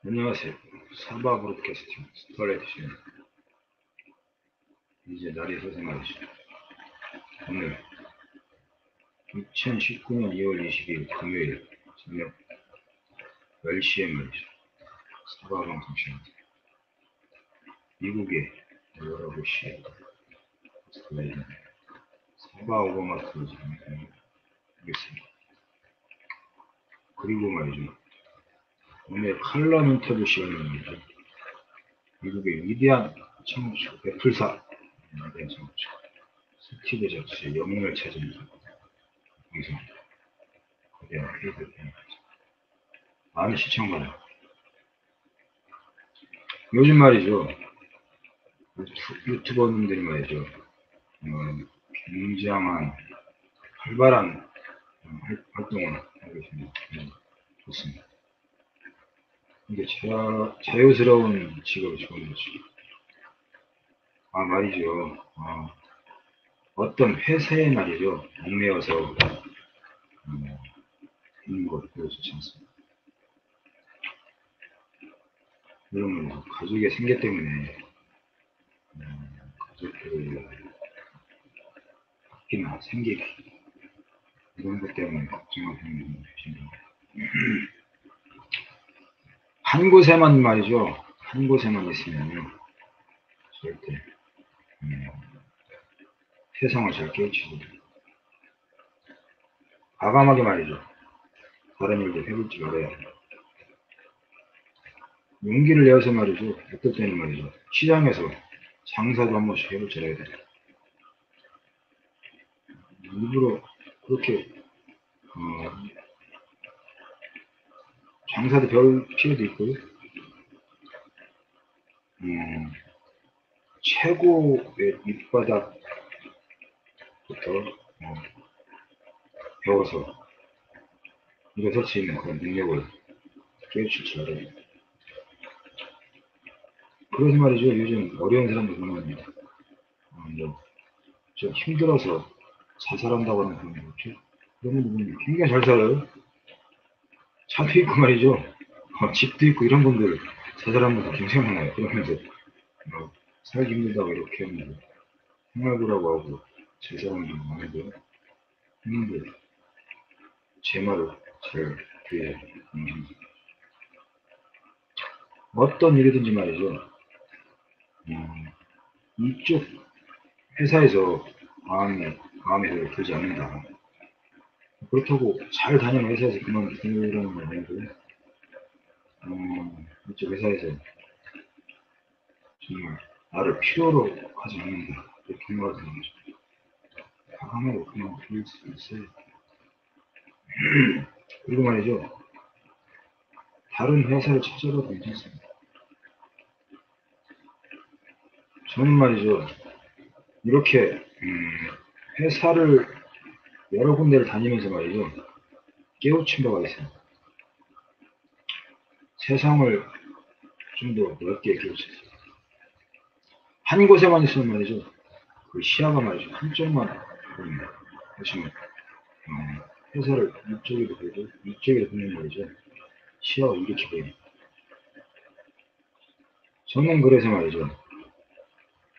안녕하세요. 사바 브로드캐스팅 스타레이트입니다. 이제 날이 새서 말이죠. 오늘 2019년 2월 22일 금요일 저녁 10시에 말이죠. 사바 방송 시간입니다. 미국의 12시에 사바 오버마트 지금 하겠습니다. 그리고 말이죠. 오늘 칼럼 인터뷰 시간입니다. 미국의 위대한 창업주 애플사 위대한 창업주 스티브 잡스의 영웅을 찾은 방송 거대한 페이드 많은 시청자들 요즘 말이죠. 유튜버님들이 말이죠. 굉장한 활발한 활동을 하고 있습니다. 좋습니다. 이게 자유스러운 직업이 좋은 거죠. 말이죠. 어떤 회사에 말이죠. 얽매여서 있는 것도 좋지 않습니다. 그러면 가족의 생계 때문에 가족들을 바뀌나 생기기 이런 것 때문에 걱정하는 분들이 계십니다. 한 곳에만 말이죠. 한 곳에만 있으면 절대 세상을 잘 깨우치고 과감하게 말이죠. 다른 일도 해볼 줄 알아야 해요. 용기를 내어서 말이죠. 어떨 때는 말이죠. 시장에서 장사도 한 번씩 해볼 줄 알아야 돼요. 일부러 그렇게 장사도 별 필요도 있고요. 최고의 밑바닥부터 배워서 일어설 수 있는 그런 능력을 깨우칠 줄 알아야 돼요. 그래서 말이죠. 요즘 어려운 사람들 많습니다. 좀 힘들어서 자살한다고 하는 그런 거죠. 그런 분들 굉장히 잘 살아요. 차도 있고 말이죠. 집도 있고 이런 분들 자살하는 분들 굉장히 많아요. 그러면서 살기 힘들다고 이렇게 하면 생활부라고 하고 자살하는 분들 많은데 했는데 제 말을 잘 들어야 합니다. 어떤 일이든지 말이죠. 이쪽 회사에서 마음에 들지 않는다. 그렇다고 잘 다니는 회사에서 그만두라는 건 아니고요. 이쪽 회사에서 정말 나를 필요로 하지 않는다. 이렇게 생각을 하는 거죠. 과감하게 그냥 들을 수 있어요. 그리고 말이죠. 다른 회사를 찾아봐도 괜찮습니다. 저는 말이죠. 이렇게 회사를 여러 군데를 다니면서 말이죠. 깨우친 바가 있어요. 세상을 좀 더 넓게 깨우쳤어요. 한 곳에만 있으면 말이죠. 그 시야가 말이죠. 한쪽만 보입니다. 보시면 회사를 이쪽에도 보고 이쪽에도 보면 말이죠. 시야가 이렇게 보입니다. 저는 그래서 말이죠.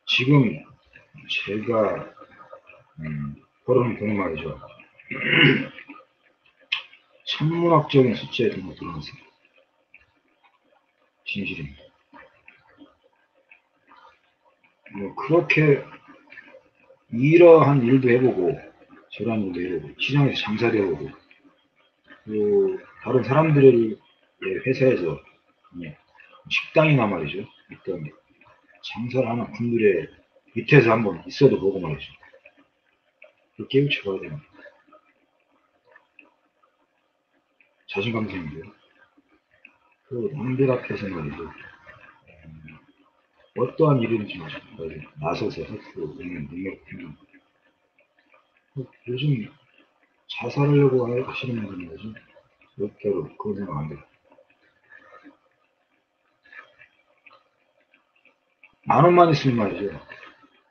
지금 제가 벌어놓은 말이죠. 천문학적인 숫자에 좀 들어갔어요. 진실입니다. 그렇게 이러한 일도 해보고 저러한 일도 해보고 시장에서 장사도 해보고 또 다른 사람들의 회사에서 식당이나 말이죠. 어떤 장사를 하는 분들의 밑에서 한번 있어도 보고 말이죠. 그렇게 깨우쳐봐야 됩니다. 자신감 생기고요. 그리고 남들 앞에서 말이죠. 어떠한 일인지 나서서 할 수 있는 능력이 생깁니다. 요즘 자살하려고 하시는 분들은 거죠. 절대로 그런 생각 안 돼요. 만 원만 있으면 말이죠.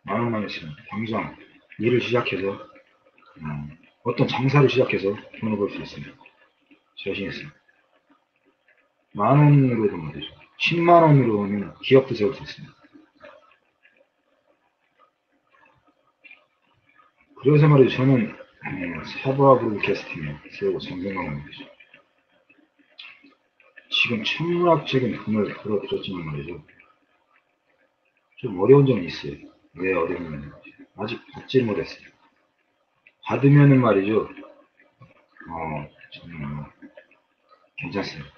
만 원만 있으면 당장 일을 시작해서 어떤 장사를 시작해서 돈을 벌 수 있습니다. 자신 있습니다. 10,000원으로도 말이죠. 100,000원으로 하면 기업도 세울 수 있습니다. 그래서 말이죠. 저는 사부와 브로드캐스팅에 세우고 정생각을 말이죠. 지금 천문학적인 돈을 벌어들였지만 말이죠. 좀 어려운 점이 있어요. 왜 어려우냐면 아직 받지 못했어요. 받으면은 말이죠. 저는 괜찮습니다.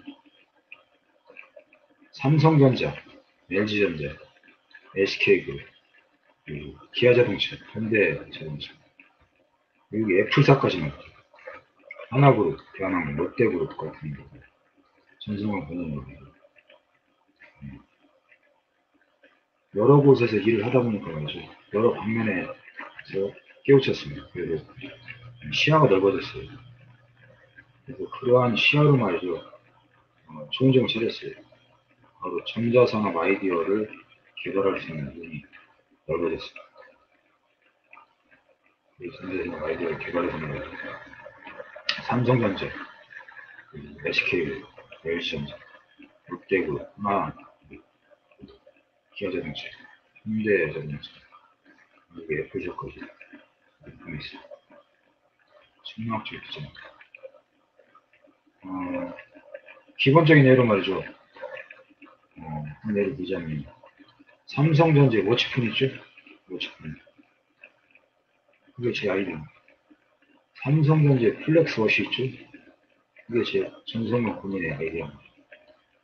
삼성전자, LG전자, SK그룹, 그리고 기아자동차, 현대자동차, 그리고 애플사까지 나왔죠. 하나그룹, 대한항공, 롯데그룹 같은 거, 전성환 본인으로 여러 곳에서 일을 하다 보니까 말이죠. 여러 방면에서 깨우쳤습니다. 그래도 시야가 넓어졌어요. 그래서 그러한 시야로 말이죠. 좋은 점을 찾았어요. 바로 전자산업 아이디어를 개발할 수 있는 눈이 넓어졌습니다. 이 전자산업 아이디어를 개발해서 말이죠. 삼성전자, SK, LG전자, 롯데그룹, 기아자동차, 현대자동차, 그리고 애플사까지 있습니다. 천문학적 기점. 기본적인 예로 말이죠. 한 예를 들자면 삼성전자 워치폰 있죠? 워치폰. 그게 제 아이디어입니다. 삼성전자 플렉스워시 있죠? 그게 제 전성현 본인의 아이디어입니다.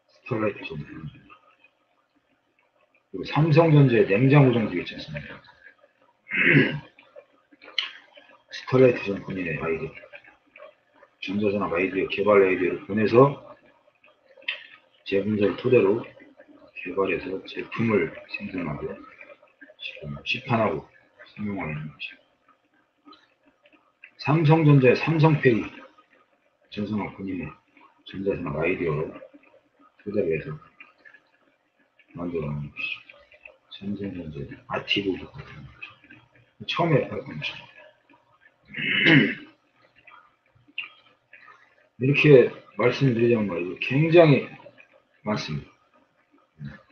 스타라이트 전문. 그리고 삼성전자의 냉장고 정도 있지 않습니까? 스타라이트 전 본인의 아이디어. 전자산업 아이디어, 개발 아이디어를 보내서 제 분석을 토대로 개발해서 제품을 생산하고 지금 시판하고 사용하고 있는 것이죠. 삼성전자의 삼성페이 전산업 본인의 전자산업 아이디어로 토대로 해서 만들어놓은 것이죠. 삼성전자의 아티브 같은 거죠. 처음에 발표한 것이죠. 이렇게 말씀드리자면 말이죠. 굉장히 많습니다.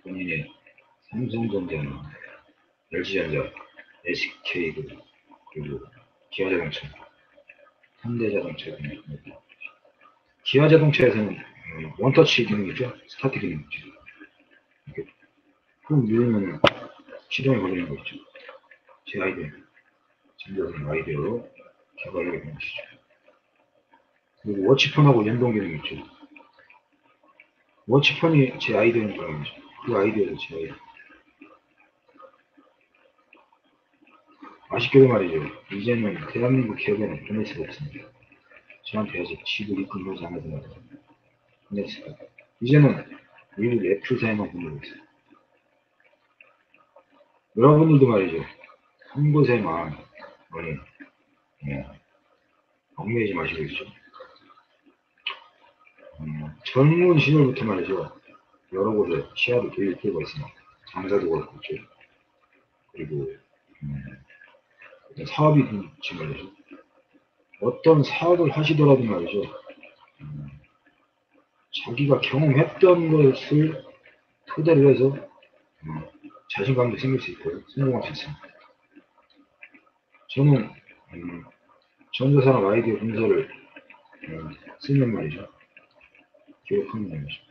본인의 삼성전자나 LG전자, SK그룹, 그리고 기아자동차, 현대자동차 등입니다. 기아자동차에서는 원터치 기능이죠. 스타트 기능이죠. 이렇게 꾹 누르면 시동이 걸리는 거 있죠. 제 아이디어, 전자적인 아이디어로 개발하게 된 것이죠. 그리고 워치폰하고 연동 기능이 있죠. 워치폰이 제 아이디어니까 말이죠. 그 아이디어도 제 아이디어. 아쉽게도 말이죠. 이제는 대한민국 기업에는 보낼 수가 없습니다. 저한테 아직 집을 입금하지 않아서 말이죠. 보낼 수가 없어요. 이제는 미국 애플사에만 보내고 있어요. 여러분들도 말이죠. 한 곳에만 얽매이지 마시고 있죠. 젊은 시절부터 말이죠. 여러 곳에 시야를 돌릴 필요가 있습니다. 장사도 그렇고, 그리고 사업이 든지 말이죠. 어떤 사업을 하시더라도 말이죠. 자기가 경험했던 것을 토대로 해서 자신감도 생길 수 있고 성공할 수 있습니다. 저는 전자산업 아이디어 문서를 쓰는 말이죠. 기록하는 말이죠.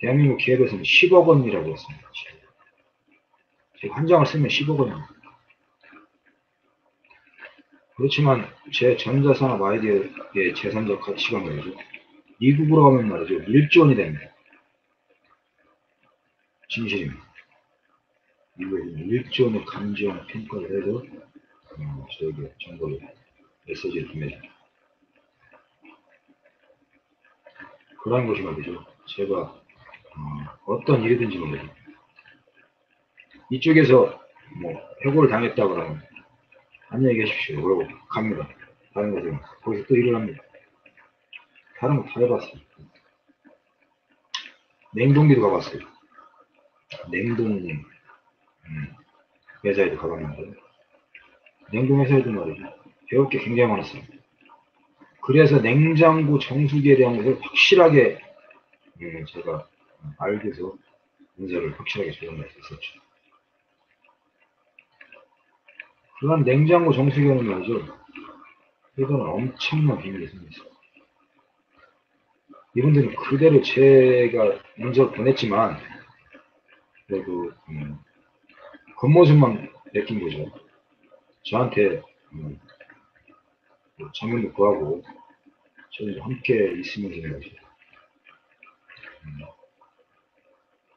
대한민국 기업에서는 10억 원이라고 했습니다. 제가 한 장을 쓰면 10억 원입니다. 그렇지만 제 전자산업 아이디어의 재산적 가치가 말이죠. 미국으로 가면 말이죠. 1조 원이 됩니다. 진실입니다. 미국에서 1조 원의 감지원 평가를 해서 저에게 정보를 메시지를 보내줍니다. 그러한 것이 말이죠. 제가 어떤 일이든지 말이죠. 이쪽에서 해고를 당했다 그러면 안녕히 계십시오. 그러고 갑니다. 다른 곳에 거기서 또 일을 합니다. 다른 거 다 해봤어요. 냉동기도 가봤어요. 냉동 회사에도 가봤는데 냉동 회사에도 말이죠. 배울 게 굉장히 많았어요. 그래서 냉장고 정수기에 대한 것을 확실하게 제가 알게서 문제를 확실하게 조정할 수 있었죠. 그런 냉장고 정수기에는 말이죠. 이거는 엄청난 비밀이 생겼어요. 이분들은 그대로 제가 문제를 보냈지만 그래도 겉모습만 맡긴 거죠. 저한테 장면도 구하고 저는 함께 있으면서 말이죠.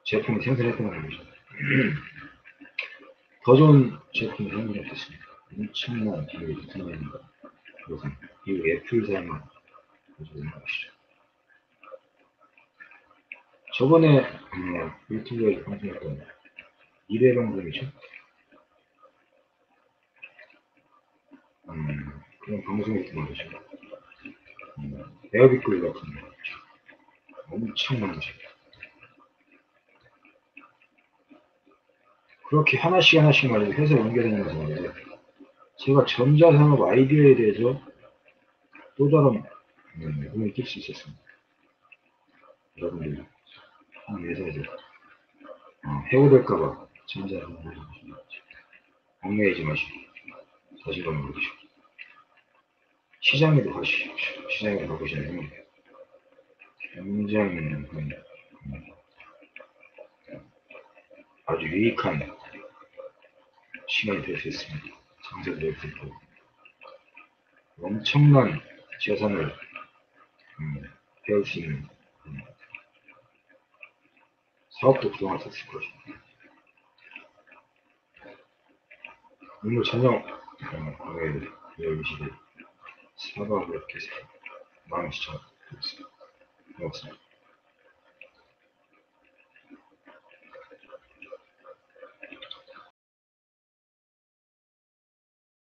제품을 생산했던 거죠. 더 좋은 제품을 생산했습니다. 엄청난 기회를 생산합니다. 그래서 이 애플 사용을 가지고 있는 것이죠. 저번에 유튜브에 방송했던 2회 방송이죠. 그런 방송이 말이죠. 에어비클 같은 거 엄청난 거죠. 그렇게 하나씩 하나씩 말이죠. 회사 연결되면서 말이죠. 제가 전자산업 아이디어에 대해서 또 다른 눈을 띌 수 있었습니다. 여러분들이 한 회사에서 해고될까봐 전자산업 얽매이지 마시고 자신감을 보시고 시장에도 가시십시오. 시장에 가보시면 굉장히 아주 유익한 시간이 될 수 있습니다. 장세도 될 수 있고 엄청난 재산을 배울 수 있는 사업도 구동할 수 있을 것입니다. 오늘 저녁 과거에 열시대 사과를 이렇게 많은 시청을 드렸습니다. 고맙습니다.